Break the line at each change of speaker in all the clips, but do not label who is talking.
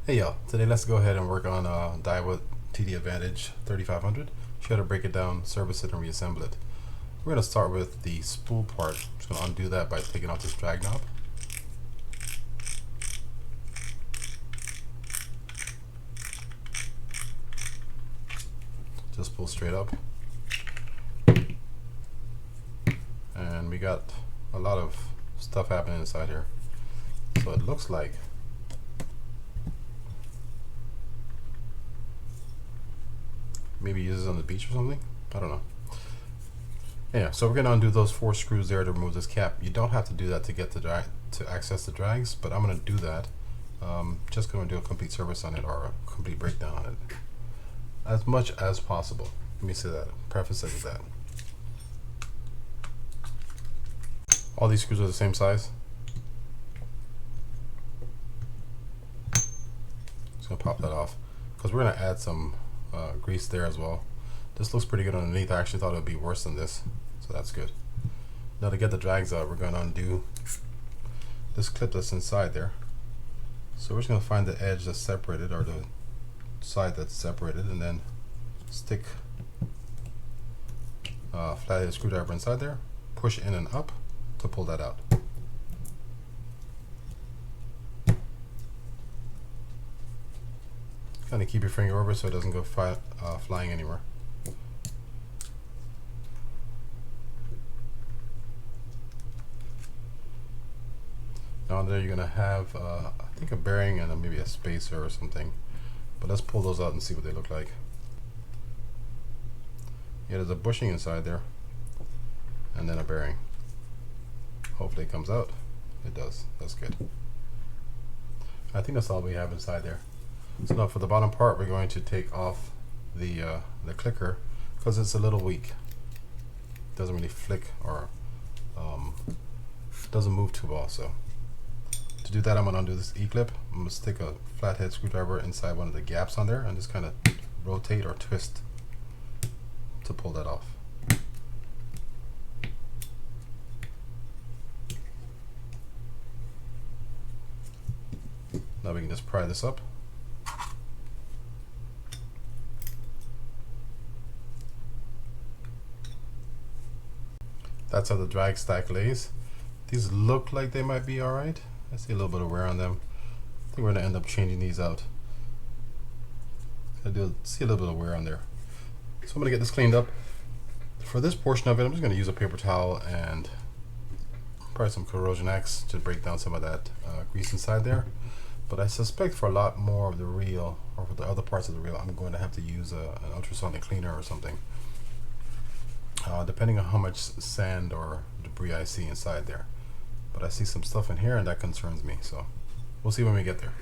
Hey y'all, today let's go ahead and work on Daiwa TD Advantage 3500. Show how to break it down, service it, and reassemble it. We're going to start with the spool part. I'm just going to undo that by taking out this drag knob. Just pull straight up. And we got a lot of stuff happening inside here. So it looks like maybe use it on the beach or something. I don't know. Yeah, so we're gonna undo those 4 screws there to remove this cap. You don't have to do that to get the drag to access the drags, but I'm gonna do that. Just gonna do a complete service on it or a complete breakdown on it, as much as possible. Let me say that. Preface it with that. All these screws are the same size. Just gonna pop that off because we're gonna add some grease there as well. This looks pretty good underneath. I actually thought it would be worse than this, so that's good. Now to get the drags out, we're going to undo this clip that's inside there. So we're just going to find the edge that's separated, or the side that's separated, and then stick a flathead screwdriver inside there, push in and up to pull that out. Kind of keep your finger over so it doesn't go flying anywhere. Down there you're going to have I think a bearing and maybe a spacer or something, but let's pull those out and see what they look like. Yeah, there's a bushing inside there and then a bearing. Hopefully it comes out. It does. That's good. I think that's all we have inside there. So now for the bottom part, we're going to take off the clicker because it's a little weak. It doesn't really flick or doesn't move too well. So to do that, I'm going to undo this E-clip. I'm going to stick a flathead screwdriver inside one of the gaps on there and just kind of rotate or twist to pull that off. Now we can just pry this up. That's how the drag stack lays. These look like they might be alright. I see a little bit of wear on them. I think we're going to end up changing these out. I do see a little bit of wear on there. So I'm going to get this cleaned up. For this portion of it, I'm just going to use a paper towel and probably some corrosion X to break down some of that grease inside there. But I suspect for a lot more of the reel, or for the other parts of the reel, I'm going to have to use an ultrasonic cleaner or something. Depending on how much sand or debris I see inside there. But I see some stuff in here and that concerns me, so we'll see when we get there.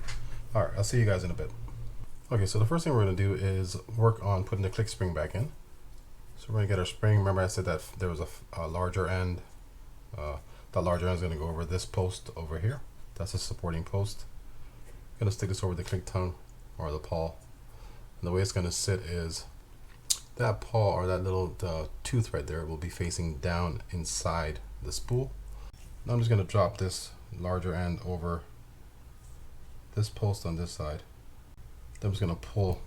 Alright, I'll see you guys in a bit. Okay, so the first thing we're going to do is work on putting the click spring back in. So we're going to get our spring. Remember I said that there was a larger end. That larger end is going to go over this post over here. That's a supporting post. I'm going to stick this over the click tongue or the pawl. And the way it's going to sit is that pawl, or that little tooth right there, will be facing down inside the spool. Now I'm just going to drop this larger end over this post on this side. Then I'm just going to pull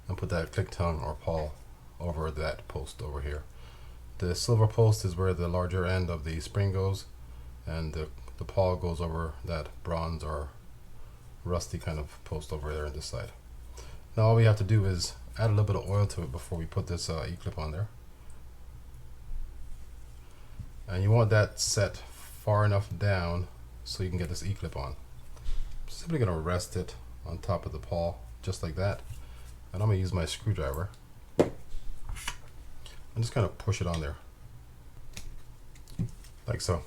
and put that click tongue or pawl over that post over here. The silver post is where the larger end of the spring goes, and the pawl goes over that bronze or rusty kind of post over there on this side. Now all we have to do is add a little bit of oil to it before we put this E-clip on there. And you want that set far enough down so you can get this E-clip on. I'm simply going to rest it on top of the pawl just like that. And I'm going to use my screwdriver and just kind of push it on there. Like so.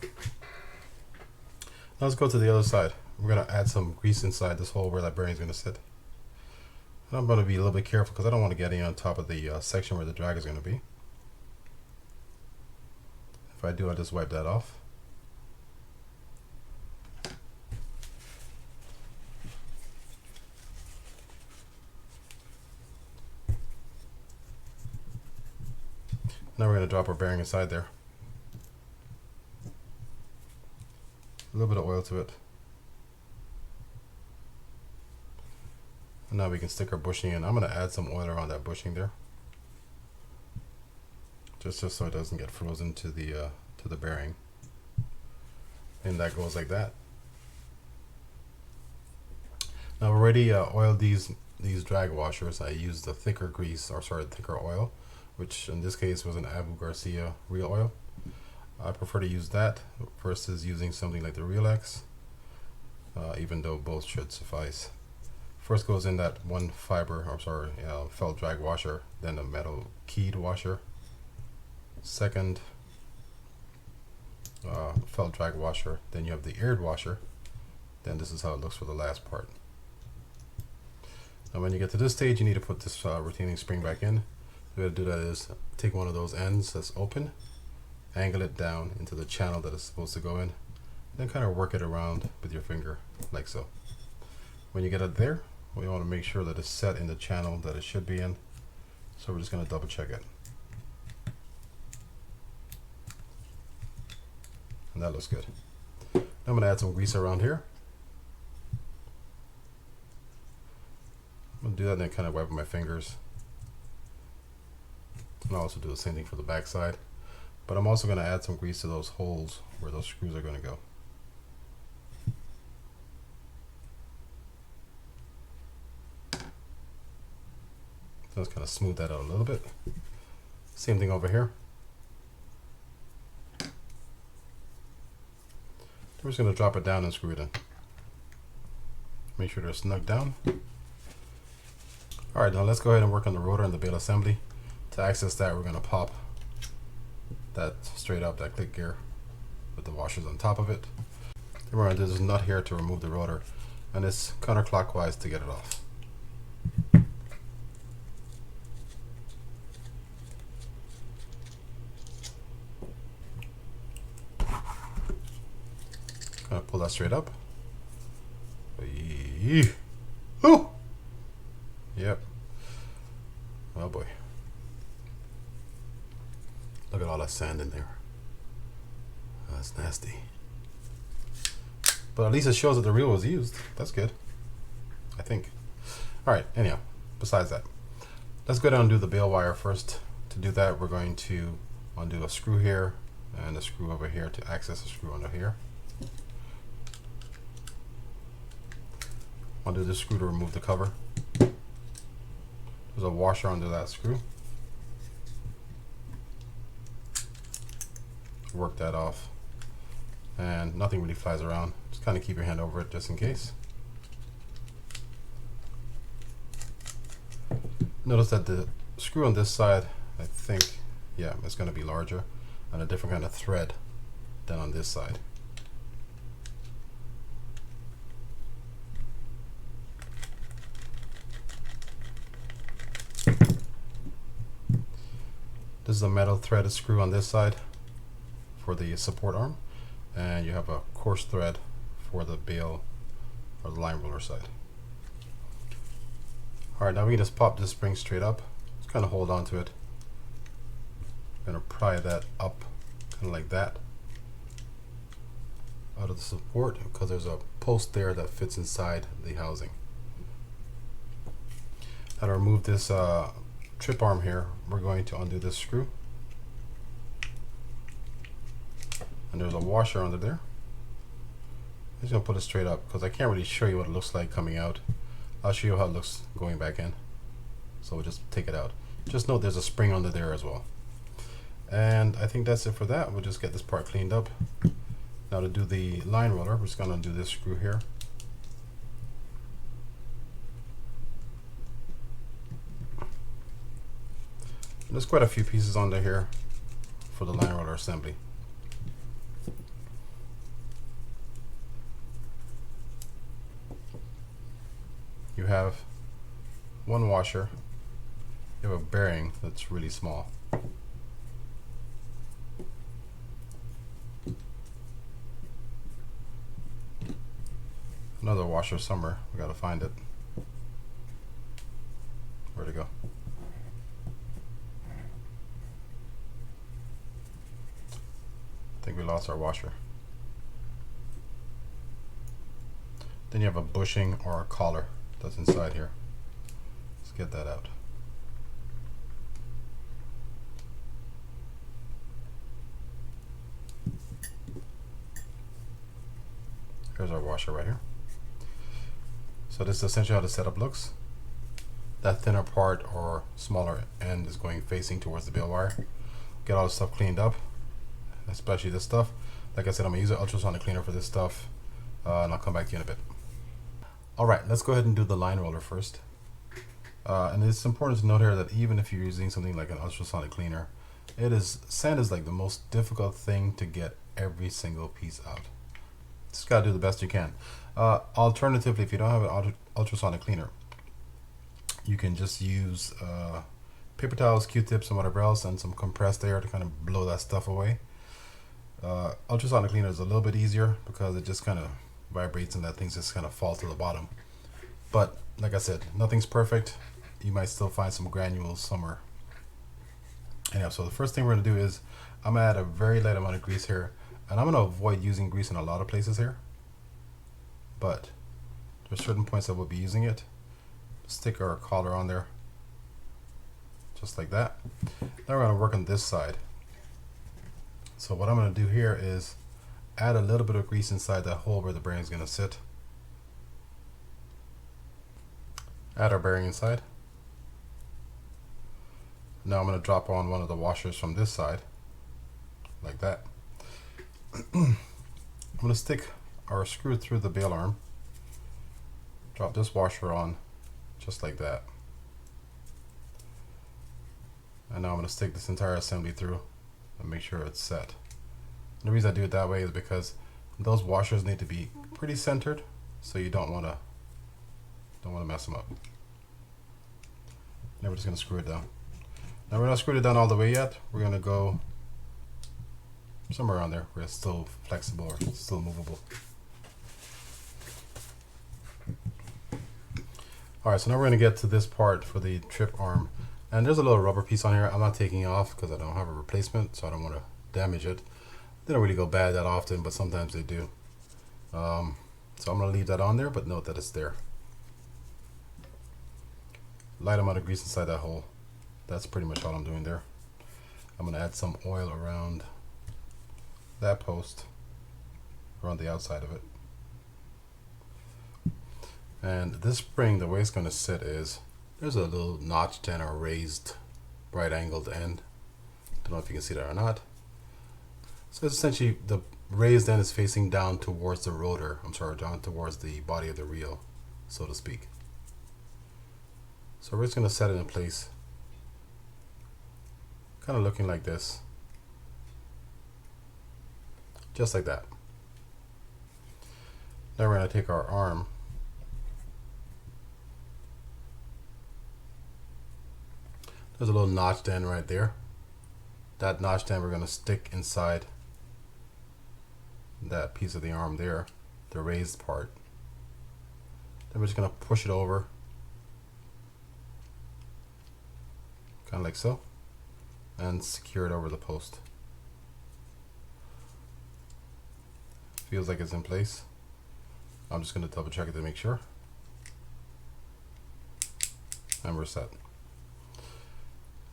Now let's go to the other side. We're going to add some grease inside this hole where that bearing is going to sit. And I'm going to be a little bit careful because I don't want to get any on top of the section where the drag is going to be. If I do, I'll just wipe that off. Now we're going to drop our bearing inside there. A little bit of oil to it. Now we can stick our bushing in. I'm going to add some oil around that bushing there, just so it doesn't get frozen to the bearing. And that goes like that. Now I've already oiled these drag washers. I used the thicker grease, or sorry, thicker oil, which in this case was an Abu Garcia real oil. I prefer to use that versus using something like the Real X, even though both should suffice. First goes in that one fiber, or sorry, felt drag washer, then a metal keyed washer. Second, felt drag washer, then you have the aired washer. Then this is how it looks for the last part. Now when you get to this stage, you need to put this retaining spring back in. The way to do that is take one of those ends that's open, angle it down into the channel that it's supposed to go in, then kind of work it around with your finger like so. When you get it there, we want to make sure that it's set in the channel that it should be in, so we're just going to double check it. And that looks good. Now I'm going to add some grease around here. I'm going to do that and then kind of wipe with my fingers. And I'll also do the same thing for the back side. But I'm also going to add some grease to those holes where those screws are going to go. So let's kind of smooth that out a little bit. Same thing over here. We're just going to drop it down and screw it in. Make sure they're snug down. Alright, now let's go ahead and work on the rotor and the bale assembly. To access that, we're going to pop that straight up, that click gear with the washers on top of it. Then we're going to do this nut here to remove the rotor, and it's counterclockwise to get it off. Gonna pull that straight up. Oh! Yep. Oh boy. Look at all that sand in there. That's nasty. But at least it shows that the reel was used. That's good, I think. Alright, anyhow, besides that, let's go down and do the bale wire first. To do that, we're going to undo a screw here and a screw over here to access a screw under here. Undo this screw to remove the cover. There's a washer under that screw. Work that off. And nothing really flies around. Just kind of keep your hand over it just in case. Notice that the screw on this side, I think, yeah, it's going to be larger and a different kind of thread than on this side. This is a metal threaded screw on this side for the support arm, and you have a coarse thread for the bale or the line roller side. Alright, now we can just pop this spring straight up. Just kind of hold on to it. I'm going to pry that up kind of like that out of the support, because there's a post there that fits inside the housing. Now to remove this trip arm here, we're going to undo this screw, and there's a washer under there. I'm just going to put it straight up because I can't really show you what it looks like coming out. I'll show you how it looks going back in, so we'll just take it out. Just note there's a spring under there as well. And I think that's it for that. We'll just get this part cleaned up. Now to do the line roller, we're just going to undo this screw here. There's quite a few pieces under here for the line roller assembly. You have one washer, you have a bearing that's really small. Another washer somewhere, we gotta find it. Where'd it go? I think we lost our washer. Then you have a bushing or a collar that's inside here. get that out. Here's our washer right here. So this is essentially how the setup looks. That thinner part or smaller end is going facing towards the bail wire. Get all the stuff cleaned up, especially this stuff. Like I said, I'm gonna use an ultrasonic cleaner for this stuff, and I'll come back to you in a bit. All right, let's go ahead and do the line roller first. And it's important to note here that even if you're using something like an ultrasonic cleaner, sand is like the most difficult thing to get every single piece out. Just gotta do the best you can. Alternatively, if you don't have an ultrasonic cleaner, you can just use paper towels, Q-tips, and whatever else, and some compressed air to kind of blow that stuff away. Ultrasonic cleaner is a little bit easier because it just kind of vibrates and that things just kind of fall to the bottom. But like I said, nothing's perfect. You might still find some granules somewhere. Anyhow, so the first thing we're going to do is I'm going to add a very light amount of grease here, and I'm going to avoid using grease in a lot of places here, but there's certain points that we'll be using it. Stick our collar on there just like that. Now we're going to work on this side. So what I'm going to do here is add a little bit of grease inside that hole where the bearing is going to sit. Add our bearing inside. Now I'm going to drop on one of the washers from this side like that. I'm going to stick our screw through the bail arm, drop this washer on just like that, and now I'm going to stick this entire assembly through and make sure it's set. And the reason I do it that way is because those washers need to be pretty centered, so you don't want to mess them up. Now we're just going to screw it down. Now we're not screwed it down all the way yet. We're going to go somewhere around there where it's still flexible or still movable. Alright, so now we're going to get to this part for the trip arm. And there's a little rubber piece on here. I'm not taking it off because I don't have a replacement, so I don't want to damage it. They don't really go bad that often, but sometimes they do. So I'm going to leave that on there, but note that it's there. Light amount of grease inside that hole. That's pretty much all I'm doing there. I'm going to add some oil around that post, around the outside of it. And this spring, the way it's going to sit is, there's a little notched end or raised right angled end. Don't know if you can see that or not. So it's essentially the raised end is facing down towards the rotor. I'm sorry, down towards the body of the reel, so to speak. So we're just going to set it in place, kind of looking like this, just like that. Now we're going to take our arm, there's a little notched end right there. That notched end we're going to stick inside that piece of the arm there, the raised part. Then we're just going to push it over, kind of like so, and secure it over the post. Feels like it's in place. I'm just going to double check it to make sure. And we're set.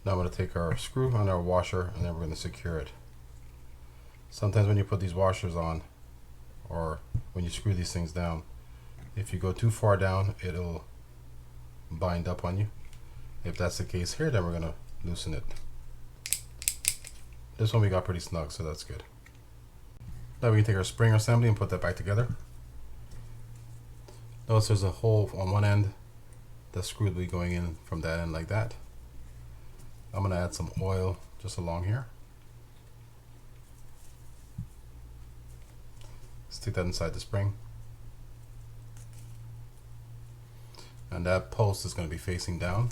Now I'm going to take our screw on our washer and then we're going to secure it. Sometimes when you put these washers on, or when you screw these things down, if you go too far down, it'll bind up on you. If that's the case here, then we're going to loosen it. This one we got pretty snug, so that's good. Now we can take our spring assembly and put that back together. Notice there's a hole on one end. The screw will be going in from that end like that. I'm going to add some oil just along here. Stick that inside the spring. And that post is going to be facing down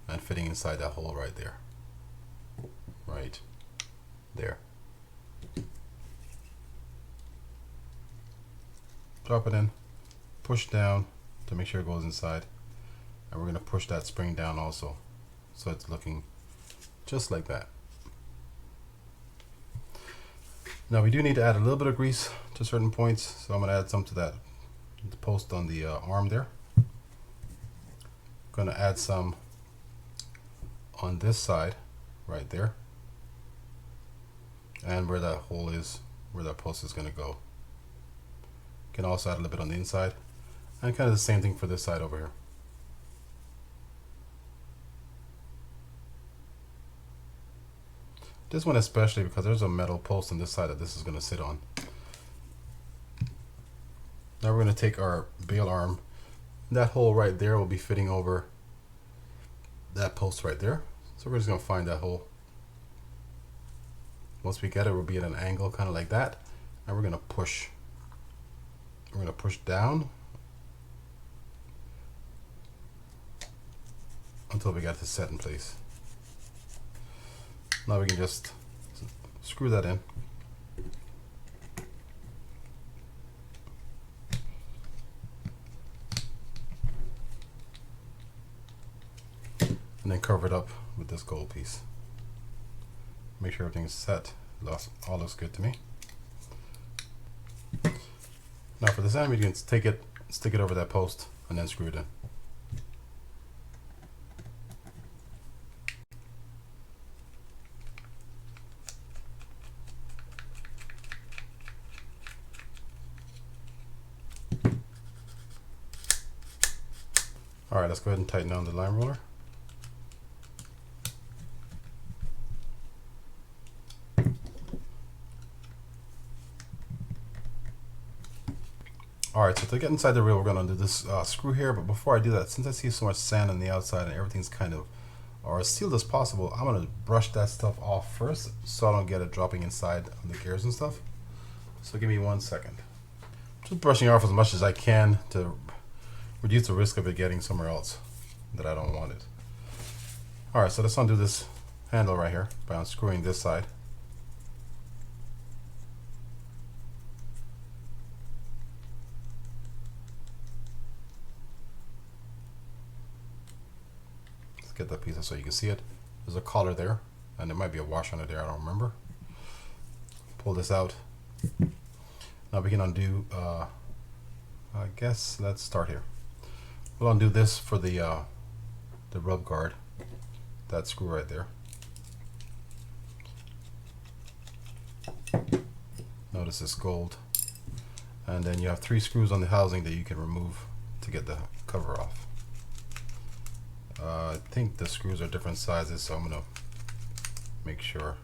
and fitting inside that hole right there. Right there. Drop it in, push down to make sure it goes inside. And we're going to push that spring down also, so it's looking just like that. Now we do need to add a little bit of grease to certain points, so I'm going to add some to that post on the arm there. going to add some on this side right there, and where that hole is, where that post is going to go. Can also add a little bit on the inside, and kind of the same thing for this side over here. This one especially because there's a metal post on this side that this is going to sit on. Now we're going to take our bail arm. That hole right there will be fitting over that post right there. So we're just going to find that hole. Once we get it, we'll be at an angle kind of like that. And we're going to push. We're going to push down until we get this set in place. Now we can just screw that in. And then cover it up with this gold piece. Make sure everything's set. All looks good to me. Now for this end, we can take it, stick it over that post, and then screw it in. Alright, let's go ahead and tighten down the line roller. Alright, so to get inside the reel, we're going to do this screw here, but before I do that, since I see so much sand on the outside and everything's kind of as sealed as possible, I'm going to brush that stuff off first so I don't get it dropping inside on the gears and stuff. So give me 1 second. Just brushing off as much as I can to reduce the risk of it getting somewhere else that I don't want it. Alright, so let's undo this handle right here by unscrewing this side. Let's get that piece so you can see it. There's a collar there, and there might be a wash under there, I don't remember. Pull this out. Now we can undo, I guess let's start here. We'll undo this for the rub guard, that screw right there. Notice it's gold. And then you have 3 screws on the housing that you can remove to get the cover off. I think the screws are different sizes, so I'm going to make sure.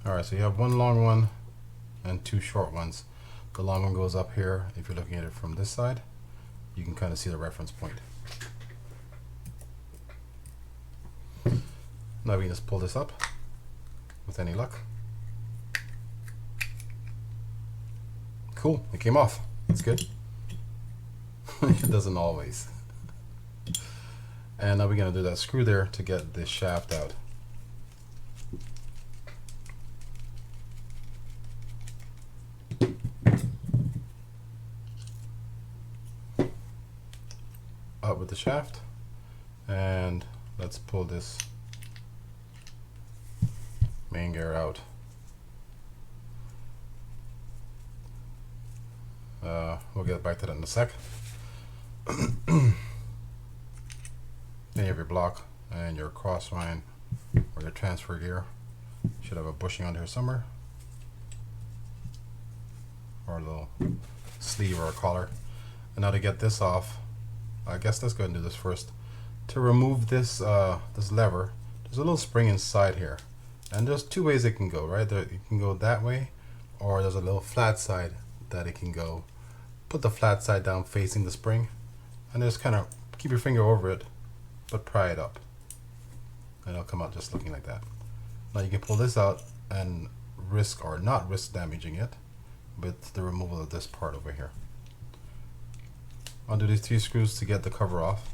Alright, so you have 1 long one and 2 short ones. The long one goes up here. If you're looking at it from this side, you can kind of see the reference point. Now we can just pull this up with any luck. Cool, it came off. That's good. It doesn't always. And now we're going to do that screw there to get this shaft out. Up with the shaft, and let's pull this main gear out. We'll get back to that in a sec. Then you have your block and your cross line or your transfer gear. Should have a bushing on here somewhere, or a little sleeve or a collar. And now to get this off, I guess let's go ahead and do this first. To remove this this lever, there's a little spring inside here, and there's 2 ways it can go. Right there, it can go that way, or there's a little flat side that it can go. Put the flat side down facing the spring, and just kind of keep your finger over it, but pry it up, and it'll come out just looking like that. Now you can pull this out and risk or not risk damaging it with the removal of this part over here. Undo these 3 screws to get the cover off.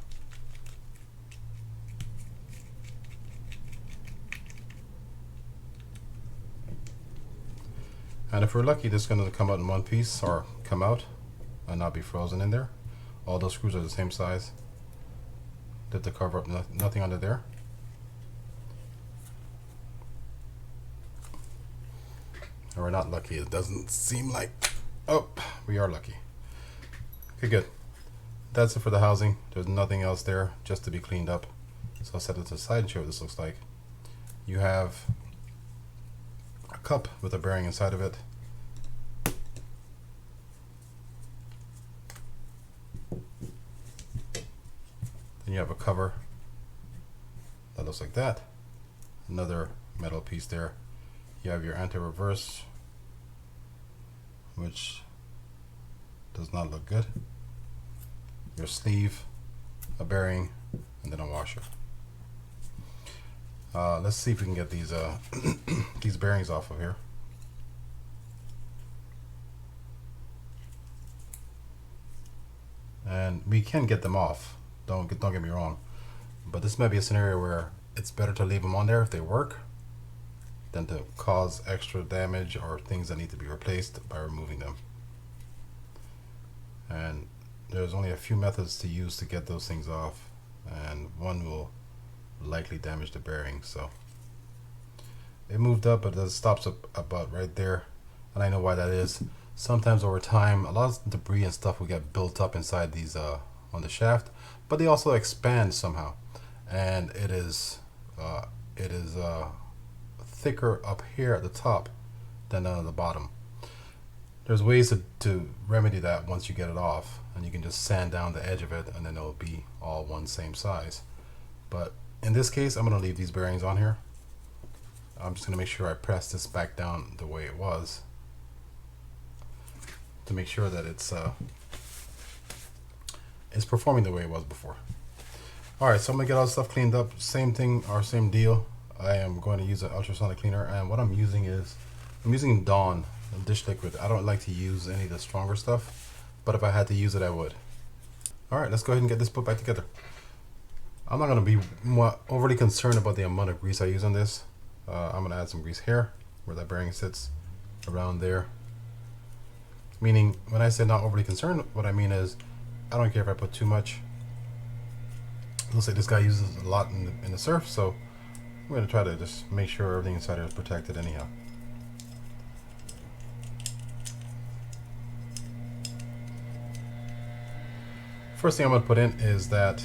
And if we're lucky, this is going to come out in one piece or come out and not be frozen in there. All those screws are the same size. Did the cover up, nothing under there. Or we're not lucky. It doesn't seem like. Oh, we are lucky. Okay, good. That's it for the housing. There's nothing else there, just to be cleaned up. So I'll set it to the side and show what this looks like. You have a cup with a bearing inside of it. Then you have a cover that looks like that. Another metal piece there. You have your anti-reverse, which does not look good. Your sleeve, a bearing, and then a washer. Let's see if we can get these these bearings off of here. And we can get them off. Don't get me wrong, but this might be a scenario where it's better to leave them on there if they work than to cause extra damage or things that need to be replaced by removing them. And there's only a few methods to use to get those things off, and one will likely damage the bearing. So it moved up, but it stops up about right there, and I know why that is. Sometimes over time, a lot of debris and stuff will get built up inside these on the shaft, but they also expand somehow, and it is thicker up here at the top than down at the bottom. There's ways to remedy that once you get it off, and you can just sand down the edge of it, and then it'll be all one same size. But in this case, I'm going to leave these bearings on here. I'm just going to make sure I press this back down the way it was to make sure that it's performing the way it was before. Alright, so I'm going to get all this stuff cleaned up. Same thing or same deal. I am going to use an ultrasonic cleaner, and what I'm using is Dawn dish liquid. I don't like to use any of the stronger stuff, but if I had to use it, I would. Alright, let's go ahead and get this put back together. I'm not going to be overly concerned about the amount of grease I use on this. I'm going to add some grease here where that bearing sits, around there. Meaning, when I say not overly concerned, what I mean is I don't care if I put too much. Looks like this guy uses a lot in the surf, so I'm going to try to just make sure everything inside here is protected anyhow. First thing I'm going to put in is that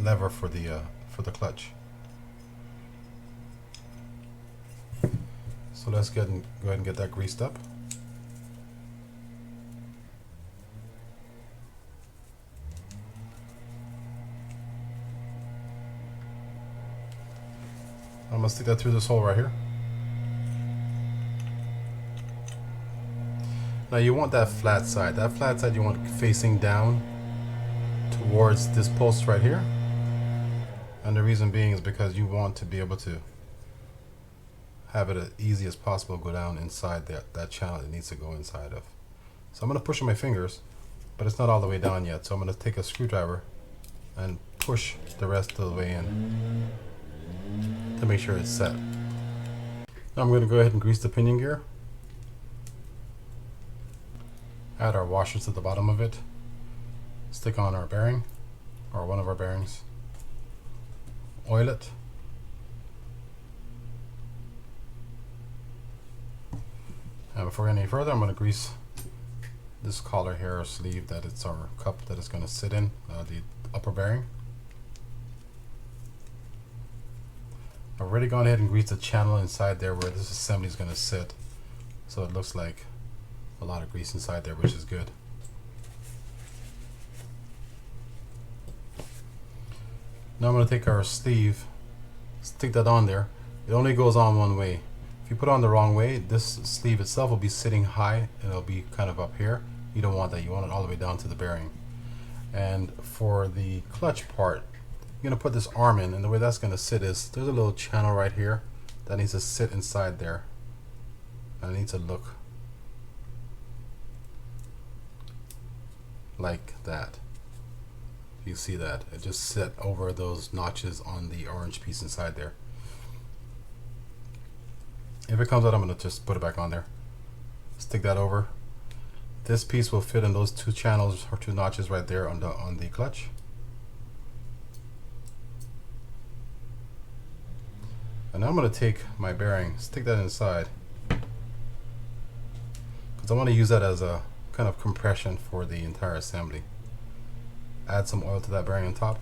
lever for the clutch. So let's go ahead and get that greased up. I'm going to stick that through this hole right here. Now you want that flat side. That flat side you want facing down towards this post right here. And the reason being is because you want to be able to have it as easy as possible go down inside that channel it needs to go inside of. So I'm going to push with my fingers, but it's not all the way down yet. So I'm going to take a screwdriver and push the rest of the way in to make sure it's set. Now I'm going to go ahead and grease the pinion gear. Add our washers to the bottom of it. Stick on our bearing, or one of our bearings. Oil it. And before any further, I'm going to grease this collar here, or sleeve that it's our cup that it's going to sit in, the upper bearing. I've already gone ahead and greased the channel inside there where this assembly is going to sit, so it looks like a lot of grease inside there, which is good. Now I'm going to take our sleeve, stick that on there. It only goes on one way. If you put it on the wrong way, this sleeve itself will be sitting high and it'll be kind of up here. You don't want that. You want it all the way down to the bearing. And for the clutch part, you're going to put this arm in, and the way that's going to sit is there's a little channel right here that needs to sit inside there, and it needs to look like that. You see that it just sit over those notches on the orange piece inside there. If it comes out, I'm going to just put it back on there, stick that over. This piece will fit in those two channels or two notches right there on the clutch. And now I'm going to take my bearing, stick that inside, because I want to use that as a kind of compression for the entire assembly. Add some oil to that bearing on top.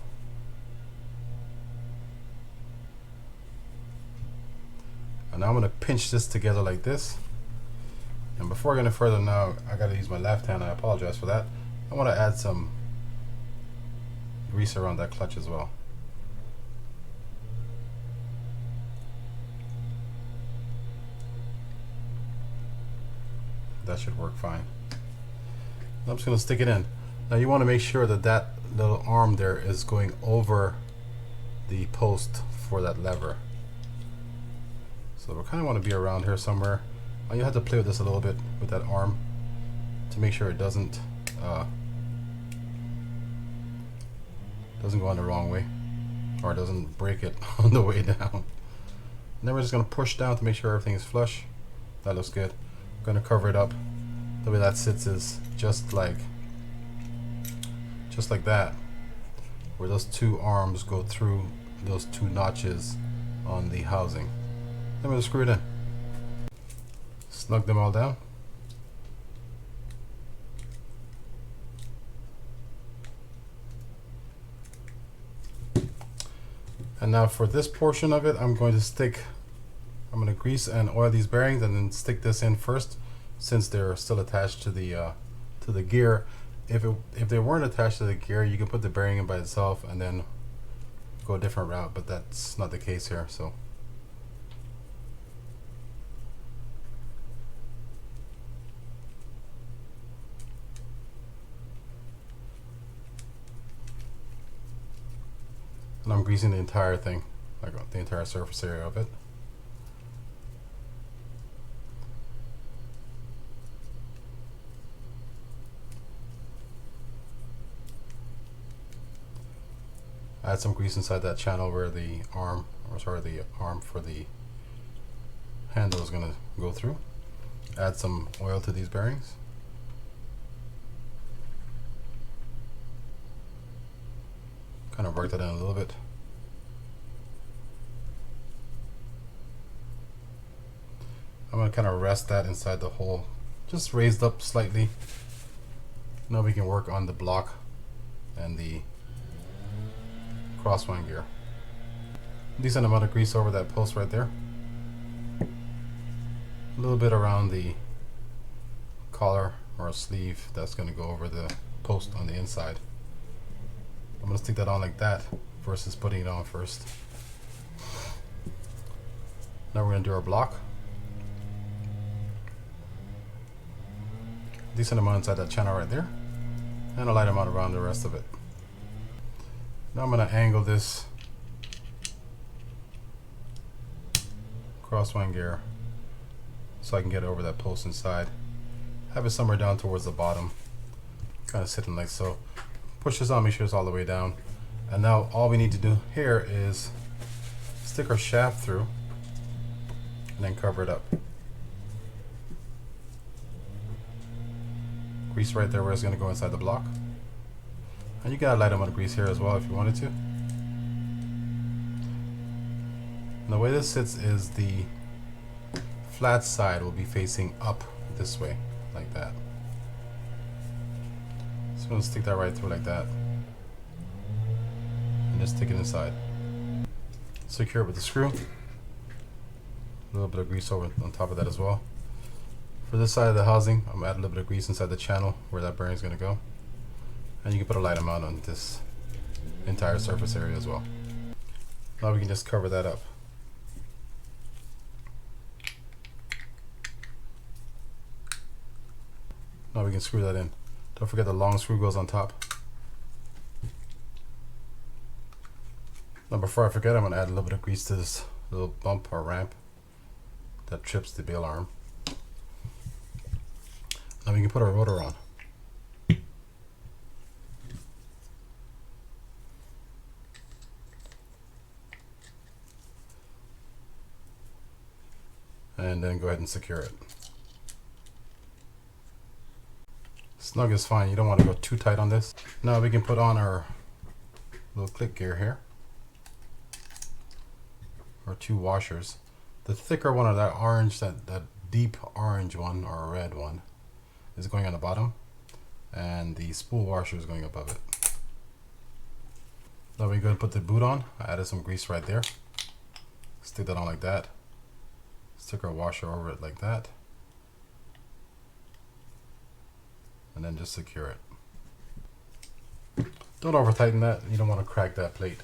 And now I'm going to pinch this together like this. And before I go any further now, I got to use my left hand. I apologize for that. I want to add some grease around that clutch as well. That should work fine. I'm just going to stick it in. Now you want to make sure that that little arm there is going over the post for that lever. So we kind of want to be around here somewhere. You have to play with this a little bit with that arm to make sure it doesn't go on the wrong way, or it doesn't break it on the way down. And then we're just going to push down to make sure everything is flush. That looks good. I'm going to cover it up. The way that sits is just like that, where those two arms go through those two notches on the housing. Then we'll screw it in. Snug them all down. And now for this portion of it, I'm going to grease and oil these bearings and then stick this in first, since they're still attached to the gear. If they weren't attached to the gear, you can put the bearing in by itself and then go a different route, but that's not the case here. So and I'm greasing the entire thing, like the entire surface area of it. Add some grease inside that channel where the arm, the arm for the handle is going to go through. Add some oil to these bearings. Kind of work that in a little bit. I'm going to kind of rest that inside the hole, just raised up slightly. Now we can work on the block and the crosswind gear. Decent amount of grease over that post right there. A little bit around the collar or a sleeve that's going to go over the post on the inside. I'm going to stick that on like that versus putting it on first. Now we're going to do our block. Decent amount inside that channel right there, and a light amount around the rest of it. Now I'm going to angle this crosswind gear so I can get over that post inside. Have it somewhere down towards the bottom, kind of sitting like so. Push this on, make sure it's all the way down. And now all we need to do here is stick our shaft through and then cover it up. Grease right there where it's going to go inside the block. And you got a light amount of grease here as well if you wanted to. And the way this sits is the flat side will be facing up this way, like that. So I'm going to stick that right through like that. And just stick it inside. Secure it with the screw. A little bit of grease over on top of that as well. For this side of the housing, I'm going to add a little bit of grease inside the channel where that bearing is going to go. And you can put a light amount on this entire surface area as well. Now we can just cover that up. Now we can screw that in. Don't forget the long screw goes on top. Now before I forget, I'm going to add a little bit of grease to this little bump or ramp that trips the bail arm. Now we can put our rotor on. And then go ahead and secure it. Snug is fine, you don't want to go too tight on this. Now we can put on our little click gear here. or 2 washers. The thicker one, or that orange, that deep orange one or red one, is going on the bottom, and the spool washer is going above it. Now we're going to put the boot on. I added some grease right there. Stick that on like that. Stick our washer over it like that. And then just secure it. Don't over tighten that. You don't want to crack that plate.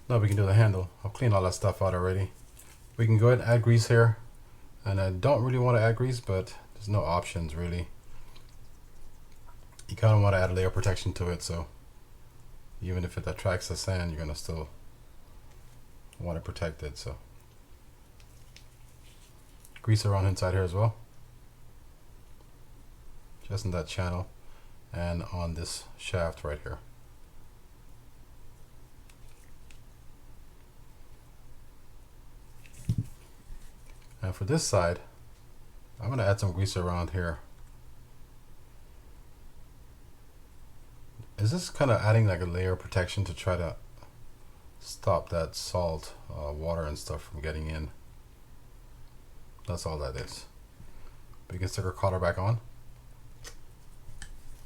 Now we can do the handle. I've cleaned all that stuff out already. We can go ahead and add grease here. And I don't really want to add grease, but there's no options really. You kind of want to add a layer of protection to it, so even if it attracts the sand, you're going to still want to protect it. So grease around inside here as well, just in that channel and on this shaft right here. And for this side, I'm going to add some grease around here. Is this kind of adding like a layer of protection to try to stop that salt, water and stuff from getting in. That's all that is. We can stick our collar back on.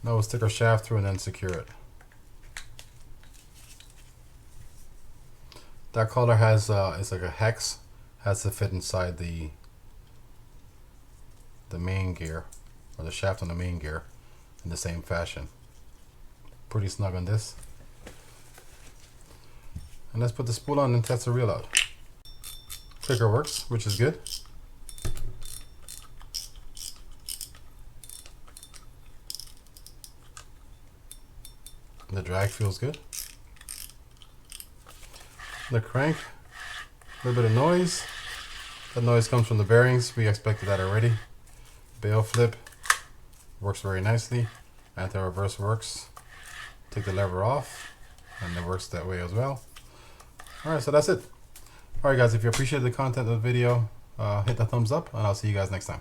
Now we'll stick our shaft through and then secure it. That collar has it's like a hex, has to fit inside the main gear, or the shaft on the main gear, in the same fashion. Pretty snug on this. And let's put the spool on and test the reel out. Clicker works, which is good. The drag feels good. The crank, a little bit of noise. That noise comes from the bearings. We expected that already. Bail flip works very nicely. Anti-reverse works. Take the lever off and it works that way as well. Alright, so that's it. Alright guys, if you appreciated the content of the video, hit the thumbs up and I'll see you guys next time.